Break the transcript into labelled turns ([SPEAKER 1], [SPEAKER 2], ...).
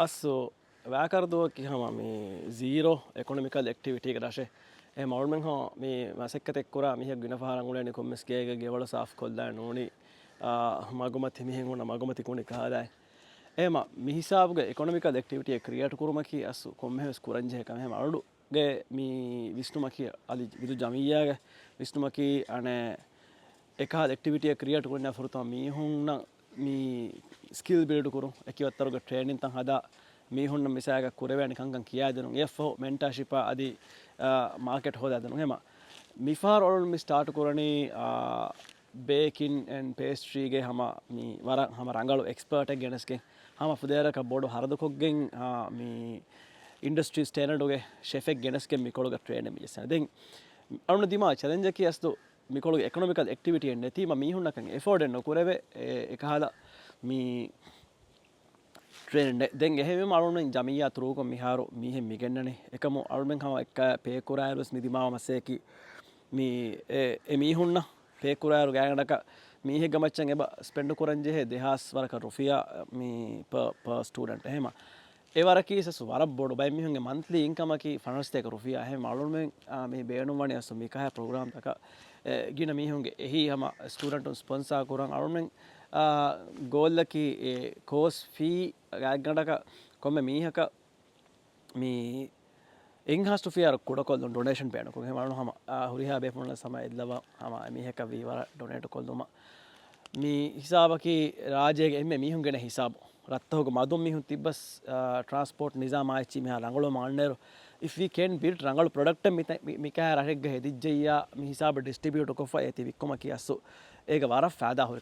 [SPEAKER 1] අස්සෝ වැෑකරදුව කිහම මේ සීරෝ එකොනමිකල් එක්ටිවිටිය රශේ ඒ මවල්මෙන් හෝ මේ මසෙක්කතෙක්කුර මිහ ගින පාරංගුලන කොමස්කේගේ ගෙවල සා් කොල්ද නෝනි මගමත් හිමිහෙන්ුණ මගමතිකුණි කාදයි ඒම මිහිසාබගේ එකොනමිකල් එක්ටිවිටිය ක්‍රියට කුරුමකි අස්සු කොම්හෙස් කුරංජයකම අඩුගේ මී විස්්නුමකි අලි විදු ජමීයාගේ විස්්නුමකි අනේ එක එක්ටිවිටිය ක්‍රියට කුරන්න ෆුරතම මීහුන්න මේ ස්කිල් බිල්ඩු කරු එකවත්තරුග ට්‍රේනින් තන් හදා මීහුන්න මිසාග කුරවැනි කංගන් කියාදනු එෝ මෙන්ටර්ශිප අධි මාකෙට් හෝදදනු හෙම මිෆාර් ඔලුන් මි ස්ටාර්ට් කරණී බේකින් ඇන් පේස්ට්‍රීගේ හම වර හම රංගලු එක්ස්පර්ට ගෙනස්ගේ හම පුදේරක බොඩු හරදකොක්ගෙන් මේ ඉන්ඩස්ට්‍රී ස්ටේනඩුගේ ශෙෆෙක් ගෙනස්ගෙන් මිකොළුග ට්‍රේන මිස දෙ අරුණ දිමා චලෙන්ජකි අස්තු මිකොළු එකොමිකල් එක්ටිවිටිය නැතිම මීහුන්නකන් එෆෝඩෙන් නොකුරවේ එකහද මේ ට්‍රේන් දෙන් එහෙම මරුණෙන් ජමිය අතුරුක මිහාරු මිහෙ මිගෙන්න්නනේ එකම අරුමෙන් හම එක පේකුරෑරුස් මිදිමාව මසයකි මේ එමීහුන්න පේකුරෑරු ගෑනටක මීහෙ ගමච්චන් එබ ස්පෙන්ඩු කොරන්ජෙහෙ දෙහස් වරක රුෆිය මේ ස්ටඩන්ට එහෙම ඒවරකීසු වර බොඩ බයිමිහුන්ගේ මන්තලි ඉංකමකි ෆනස්තේක රුෆිය හ මලුමෙන් මේ බේනු වනය අසු මිකහ ප්‍රෝග්‍රම්තක ගින මීහුන්ගේ එහි හම ස්ටඩන්ටුන් ස්පොන්සා කරන් අරුමෙන් ගෝල්ලකි කෝස් ෆී ගෑගටක කොම මීහක මේ ඉංහස් ෆියර කුඩකොල් ඩොනේෂන් පේනකු මනු හම හුරිහා බේපුුණ සම එල්ලව හම මිහක වීවර ඩොනේට කොල්දුම මේ හිසාබකි රාජයක එම මිහුන් ගෙන හිසාබ රත්තහක මදුම් මිහුන් තිබස් ට්‍රන්ස්පෝර්ට් නිසාමාච්චි මෙහ රංගලු මාන්නේරු if we can build රංගලු ප්‍රොඩක්ට් මිකා රහෙක්ග හෙදිජ්ජයා මිහිසාබ ඩිස්ටිබියුට් කොෆ ඇති වික්කොම කියස්සු ඒක වර ෆෑදා හොයි